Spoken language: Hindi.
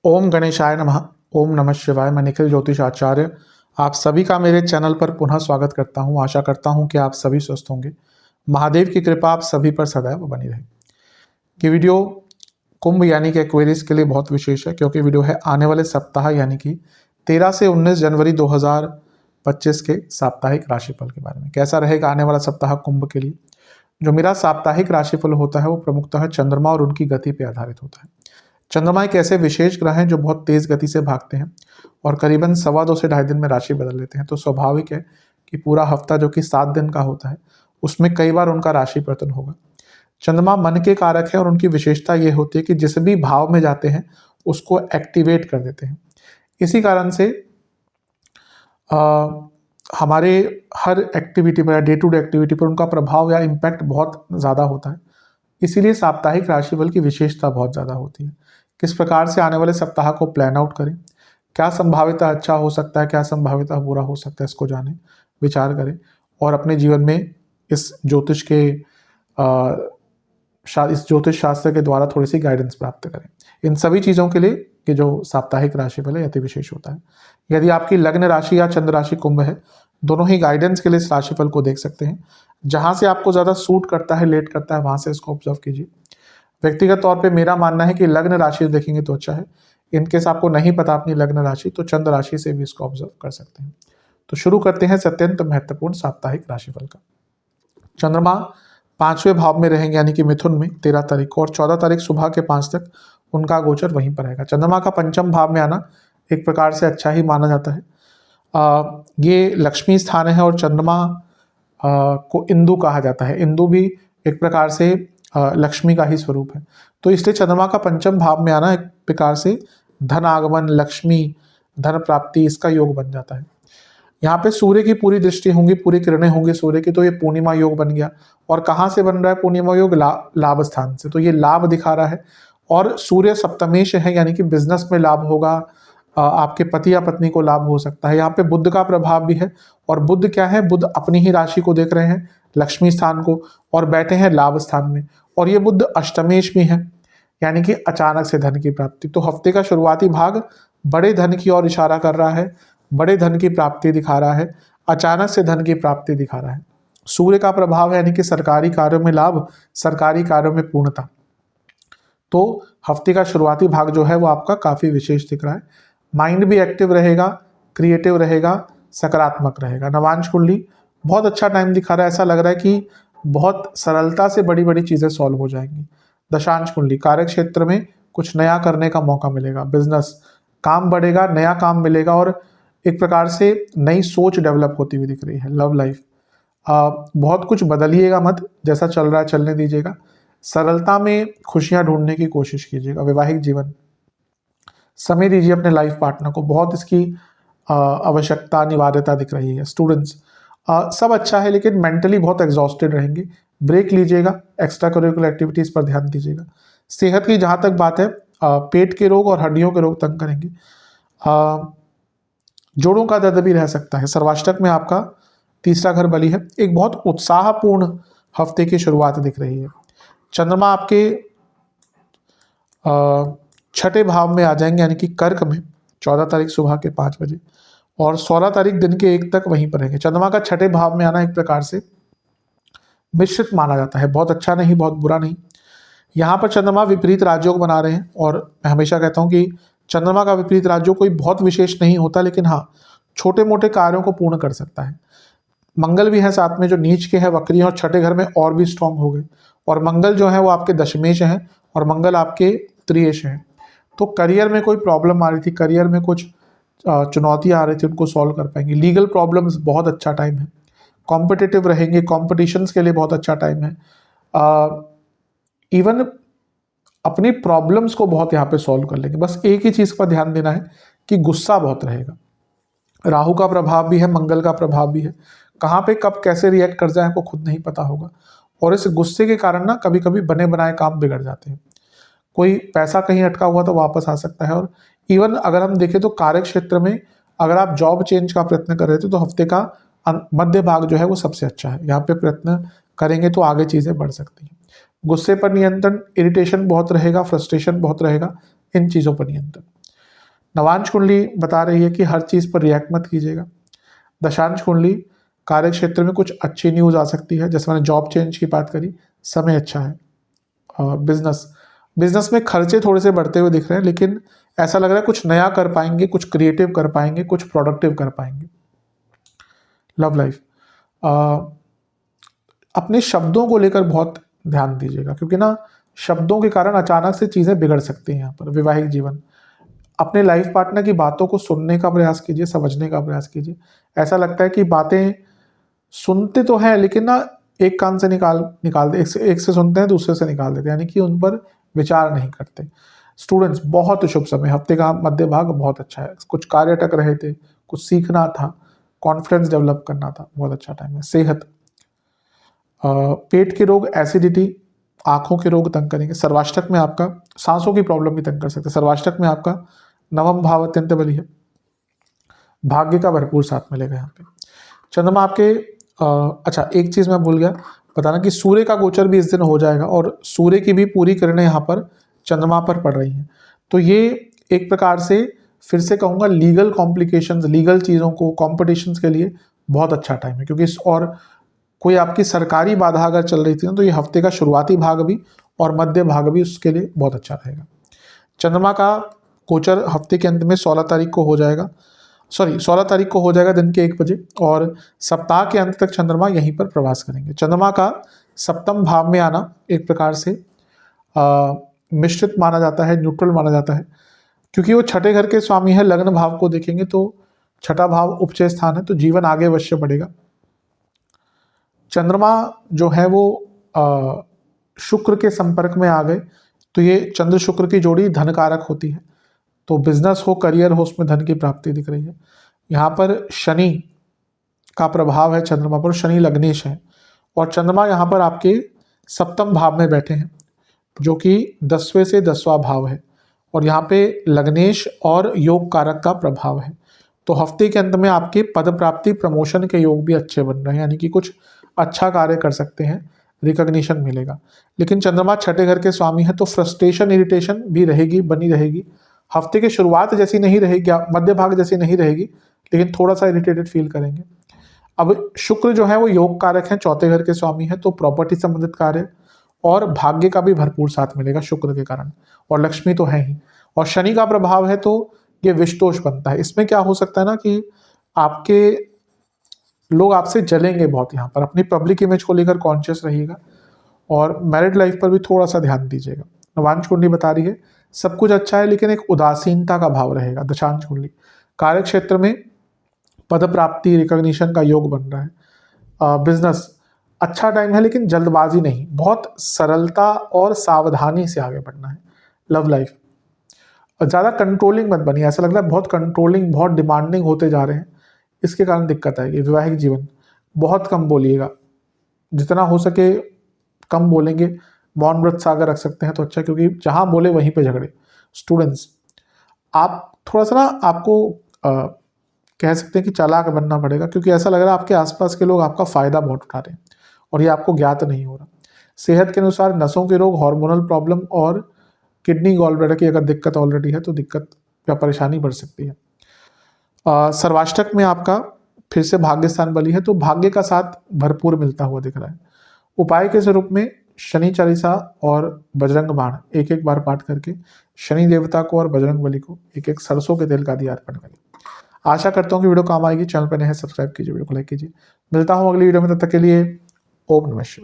ओम गणेशाय नमः। ओम नमः शिवाय। मैं निखिल ज्योतिष आचार्य आप सभी का मेरे चैनल पर पुनः स्वागत करता हूं। आशा करता हूं कि आप सभी स्वस्थ होंगे। महादेव की कृपा आप सभी पर सदैव बनी रहे। ये वीडियो कुंभ यानी कि एक्वेरियस के लिए बहुत विशेष है, क्योंकि वीडियो है आने वाले सप्ताह यानी कि 13 से 19 जनवरी 2025 के साप्ताहिक राशिफल के बारे में। कैसा रहेगा आने वाला सप्ताह कुंभ के लिए। जो मेरा साप्ताहिक राशिफल होता है वो प्रमुखतः चंद्रमा और उनकी गति पर आधारित होता है। चंद्रमा एक ऐसे विशेष ग्रह हैं जो बहुत तेज गति से भागते हैं और करीबन 2.25 से 2.5 दिन में राशि बदल लेते हैं। तो स्वाभाविक है कि पूरा हफ्ता जो कि 7 दिन का होता है उसमें कई बार उनका राशि परिवर्तन होगा। चंद्रमा मन के कारक है और उनकी विशेषता ये होती है कि जिस भी भाव में जाते हैं उसको एक्टिवेट कर देते हैं। इसी कारण से हमारे हर एक्टिविटी पर, डे टू डे एक्टिविटी पर उनका प्रभाव या इम्पैक्ट बहुत ज़्यादा होता है। इसीलिए साप्ताहिक राशिफल की विशेषता बहुत ज़्यादा होती है। किस प्रकार से आने वाले सप्ताह को प्लान आउट करें, क्या संभाविता अच्छा हो सकता है, क्या संभाविता बुरा हो सकता है, इसको जानें, विचार करें और अपने जीवन में इस ज्योतिष शास्त्र के द्वारा थोड़ी सी गाइडेंस प्राप्त करें। इन सभी चीज़ों के लिए कि जो साप्ताहिक राशिफल है अति विशेष होता है। यदि आपकी लग्न राशि या चंद्र राशि कुंभ है, दोनों ही गाइडेंस के लिए इस राशिफल को देख सकते हैं। जहाँ से आपको ज़्यादा सूट करता है, लेट करता है, वहाँ से इसको ऑब्जर्व कीजिए। व्यक्तिगत तौर पे मेरा मानना है कि लग्न राशि देखेंगे तो अच्छा है। इनकेस आपको नहीं पता अपनी लग्न राशि तो चंद्र राशि से भी इसको ऑब्जर्व कर सकते हैं। तो शुरू करते हैं अत्यंत महत्वपूर्ण साप्ताहिक राशिफल का। चंद्रमा 5वें भाव में रहेंगे यानी कि मिथुन में 13 तारीख को, और 14 तारीख सुबह के 5 तक उनका गोचर वहीं पर रहेगा। चंद्रमा का पंचम भाव में आना एक प्रकार से अच्छा ही माना जाता है। ये लक्ष्मी स्थान है और चंद्रमा को इंदु कहा जाता है। इंदु भी एक प्रकार से लक्ष्मी का ही स्वरूप है। तो इसलिए चंद्रमा का पंचम भाव में आना एक प्रकार से धन आगमन, लक्ष्मी, धन प्राप्ति, इसका योग बन जाता है। यहाँ पे सूर्य की पूरी दृष्टि होंगी, पूरी किरणें होंगी सूर्य की, तो ये पूर्णिमा योग बन गया। और कहाँ से बन रहा है पूर्णिमा योग? लाभ स्थान से। तो ये लाभ दिखा रहा है और सूर्य सप्तमेश है यानी कि बिजनेस में लाभ होगा, आपके पति या पत्नी को लाभ हो सकता है। यहाँ पे बुध का प्रभाव भी है और बुध क्या है? बुध अपनी ही राशि को देख रहे हैं, लक्ष्मी स्थान को, और बैठे हैं लाभ स्थान में। और ये बुध अष्टमेश भी है यानी कि अचानक से धन की प्राप्ति। तो हफ्ते का शुरुआती भाग बड़े धन की ओर इशारा कर रहा है, बड़े धन की प्राप्ति दिखा रहा है, अचानक से धन की प्राप्ति दिखा रहा है। सूर्य का प्रभाव है यानी कि सरकारी कार्यों में लाभ, सरकारी कार्यों में पूर्णता। तो हफ्ते का शुरुआती भाग जो है वो आपका काफी विशेष दिख रहा है। माइंड भी एक्टिव रहेगा, क्रिएटिव रहेगा, सकारात्मक रहेगा। नवांश कुंडली बहुत अच्छा टाइम दिखा रहा है। ऐसा लग रहा है कि बहुत सरलता से बड़ी बड़ी चीजें सॉल्व हो जाएंगी। दशांश कुंडली कार्य क्षेत्र में कुछ नया करने का मौका मिलेगा, बिजनेस काम बढ़ेगा, नया काम मिलेगा और एक प्रकार से नई सोच डेवलप होती हुई दिख रही है। लव लाइफ बहुत कुछ बदलिएगा मत, जैसा चल रहा है चलने दीजिएगा। सरलता में खुशियां ढूंढने की कोशिश कीजिएगा। वैवाहिक जीवन, समय दीजिए अपने लाइफ पार्टनर को, बहुत इसकी आवश्यकता अनिवार्यता दिख रही है। स्टूडेंट्स सब अच्छा है लेकिन मेंटली बहुत एग्जॉस्टेड रहेंगे, ब्रेक लीजिएगा, एक्स्ट्रा करिकुलर एक्टिविटीज़ पर ध्यान दीजिएगा। सेहत की जहाँ तक बात है, पेट के रोग और हड्डियों के रोग तंग करेंगे। जोड़ों का दर्द भी रह सकता है। सर्वाष्टक में आपका तीसरा घर बली है। एक बहुत उत्साहपूर्ण हफ्ते की शुरुआत दिख रही है। चंद्रमा आपके 6ठे भाव में आ जाएंगे यानी कि कर्क में 14 तारीख सुबह के 5 बजे, और 16 तारीख दिन के 1 तक वहीं पर रहेंगे। चंद्रमा का 6ठे भाव में आना एक प्रकार से मिश्रित माना जाता है, बहुत अच्छा नहीं, बहुत बुरा नहीं। यहाँ पर चंद्रमा विपरीत राजयोग बना रहे हैं और मैं हमेशा कहता हूँ कि चंद्रमा का विपरीत राजयोग कोई बहुत विशेष नहीं होता, लेकिन हाँ छोटे मोटे कार्यों को पूर्ण कर सकता है। मंगल भी है साथ में, जो नीच के हैं, वक्री हैं, और 6ठे घर में और भी स्ट्रांग हो गए। और मंगल जो है वो आपके दशमेश हैं और मंगल आपके त्रियेश हैं। तो करियर में कोई प्रॉब्लम आ रही थी, करियर में कुछ चुनौतियाँ आ रही थी, उनको सॉल्व कर पाएंगे। लीगल प्रॉब्लम्स बहुत अच्छा टाइम है। कॉम्पिटिटिव रहेंगे, कॉम्पिटिशन्स के लिए बहुत अच्छा टाइम है। इवन अपनी प्रॉब्लम्स को बहुत यहाँ पे सॉल्व कर लेंगे। बस एक ही चीज़ पर ध्यान देना है कि गुस्सा बहुत रहेगा। राहु का प्रभाव भी है, मंगल का प्रभाव भी है। कहाँ पे कब कैसे रिएक्ट कर जाए आपको खुद नहीं पता होगा, और इस गुस्से के कारण ना कभी कभी बने बनाए काम बिगड़ जाते हैं। कोई पैसा कहीं अटका हुआ तो वापस आ सकता है। और इवन अगर हम देखें तो कार्य क्षेत्र में अगर आप जॉब चेंज का प्रयत्न कर रहे थे तो हफ्ते का मध्य भाग जो है वो सबसे अच्छा है। यहाँ पे प्रयत्न करेंगे तो आगे चीज़ें बढ़ सकती हैं। गुस्से पर नियंत्रण, इरिटेशन बहुत रहेगा, फ्रस्ट्रेशन बहुत रहेगा, इन चीज़ों पर नियंत्रण। नवांश कुंडली बता रही है कि हर चीज़ पर रिएक्ट मत कीजिएगा। दशांश कुंडली कार्य क्षेत्र में कुछ अच्छी न्यूज़ आ सकती है, जैसे मैंने जॉब चेंज की बात करी, समय अच्छा है। बिजनेस में खर्चे थोड़े से बढ़ते हुए दिख रहे हैं, लेकिन ऐसा लग रहा है कुछ नया कर पाएंगे, कुछ क्रिएटिव कर पाएंगे, कुछ प्रोडक्टिव कर पाएंगे। लव लाइफ, अपने शब्दों को लेकर बहुत ध्यान दीजिएगा, क्योंकि ना शब्दों के कारण अचानक से चीज़ें बिगड़ सकती हैं। यहाँ पर वैवाहिक जीवन, अपने लाइफ पार्टनर की बातों को सुनने का प्रयास कीजिए, समझने का प्रयास कीजिए। ऐसा लगता है कि बातें सुनते तो हैं, लेकिन ना एक कान से निकाल दे, एक से सुनते हैं, दूसरे से निकाल देते हैं, यानी कि उन पर विचार नहीं करते। स्टूडेंट्स, बहुत शुभ समय, हफ्ते का मध्य भाग बहुत अच्छा है। कुछ कार्य अटक रहे थे, कुछ सीखना था, कॉन्फिडेंस डेवलप करना था, बहुत अच्छा टाइम है। सेहत, पेट के रोग, एसिडिटी, आंखों के रोग तंग करेंगे। सर्वाष्टक में आपका सांसों की प्रॉब्लम भी तंग कर सकते हैं। सर्वाष्टक में आपका नवम भाव अत्यंत बली है, भाग्य का भरपूर साथ मिलेगा यहाँ पे। चंद्रमा आपके अच्छा, एक चीज मैं भूल गया बताना कि सूर्य का गोचर भी इस दिन हो जाएगा, और सूर्य की भी पूरी किरणें यहाँ पर चंद्रमा पर पड़ रही हैं। तो ये एक प्रकार से फिर से कहूँगा लीगल कॉम्प्लिकेशंस, लीगल चीज़ों को, कॉम्पिटिशन्स के लिए बहुत अच्छा टाइम है, क्योंकि और कोई आपकी सरकारी बाधा अगर चल रही थी ना, तो ये हफ्ते का शुरुआती भाग भी और मध्य भाग भी उसके लिए बहुत अच्छा रहेगा। चंद्रमा का गोचर हफ्ते के अंत में 16 तारीख को हो जाएगा, 16 तारीख को हो जाएगा दिन के 1 बजे, और सप्ताह के अंत तक चंद्रमा यहीं पर प्रवास करेंगे। चंद्रमा का सप्तम भाव में आना एक प्रकार से मिश्रित माना जाता है, न्यूट्रल माना जाता है, क्योंकि वो छठे घर के स्वामी है। लग्न भाव को देखेंगे तो छठा भाव उपचय स्थान है, तो जीवन आगे अवश्य बढ़ेगा। चंद्रमा जो है वो शुक्र के संपर्क में आ गए, तो ये चंद्र शुक्र की जोड़ी धन कारक होती है, तो बिजनेस हो, करियर हो, उसमें धन की प्राप्ति दिख रही है। यहाँ पर शनि का प्रभाव है चंद्रमा पर, शनि लग्नेश है, और चंद्रमा यहाँ पर आपके सप्तम भाव में बैठे हैं, जो कि 10वें से 10वां भाव है, और यहाँ पे लग्नेश और योग कारक का प्रभाव है। तो हफ्ते के अंत में आपके पद प्राप्ति, प्रमोशन के योग भी अच्छे बन रहे हैं, यानी कि कुछ अच्छा कार्य कर सकते हैं, रिकॉग्निशन मिलेगा। लेकिन चंद्रमा छठे घर के स्वामी है, तो फ्रस्ट्रेशन, इरिटेशन भी रहेगी, बनी रहेगी। हफ्ते की शुरुआत जैसी नहीं रहेगी, मध्य भाग जैसी नहीं रहेगी, लेकिन थोड़ा सा इरिटेटेड फील करेंगे। अब शुक्र जो है वो योग कारक है, चौथे घर के स्वामी है, तो प्रॉपर्टी संबंधित कार्य और भाग्य का भी भरपूर साथ मिलेगा शुक्र के कारण, और लक्ष्मी तो है ही। और शनि का प्रभाव है, तो ये विषदोष बनता है। इसमें क्या हो सकता है ना कि आपके लोग आपसे जलेंगे बहुत, यहाँ पर अपनी पब्लिक इमेज को लेकर कॉन्शियस रहिएगा, और मैरिड लाइफ पर भी थोड़ा सा ध्यान दीजिएगा। नवांश कुंडली बता रही है सब कुछ अच्छा है, लेकिन एक उदासीनता का भाव रहेगा। दशांश कुंडली, कार्य क्षेत्र में पद प्राप्ति, रिकॉग्निशन का योग बन रहा है। बिजनेस अच्छा टाइम है, लेकिन जल्दबाजी नहीं, बहुत सरलता और सावधानी से आगे बढ़ना है। लव लाइफ, ज़्यादा कंट्रोलिंग मत बनिए, ऐसा लग रहा है बहुत कंट्रोलिंग, बहुत डिमांडिंग होते जा रहे हैं, इसके कारण दिक्कत आएगी। वैवाहिक जीवन, बहुत कम बोलिएगा, जितना हो सके कम बोलेंगे। मौन व्रत सागर रख सकते हैं तो अच्छा, क्योंकि जहाँ बोले वहीं पे झगड़े। स्टूडेंट्स, आप थोड़ा सा ना आपको कह सकते हैं कि चालाक बनना पड़ेगा, क्योंकि ऐसा लग रहा है आपके आसपास के लोग आपका फ़ायदा बहुत उठा रहे हैं, और ये आपको ज्ञात नहीं हो रहा। सेहत के अनुसार नसों के रोग, हार्मोनल प्रॉब्लम और किडनी, गॉल ब्लैडर की अगर दिक्कत ऑलरेडी है तो दिक्कत या परेशानी बढ़ सकती है। सर्वाष्टक में आपका फिर से भाग्य स्थान बली है, तो भाग्य का साथ भरपूर मिलता हुआ दिख रहा है। उपाय के स्वरूप में शनि चालीसा और बजरंग बाण एक एक बार पाठ करके शनि देवता को और बजरंग बली को एक एक सरसों के तेल का दिया अर्पण करें। आशा करता हूँ कि वीडियो काम आएगी। चैनल पर नए हैं, सब्सक्राइब कीजिए, वीडियो को लाइक कीजिए। मिलता हूँ अगली वीडियो में, तब तक के लिए ओम नमः शिवाय।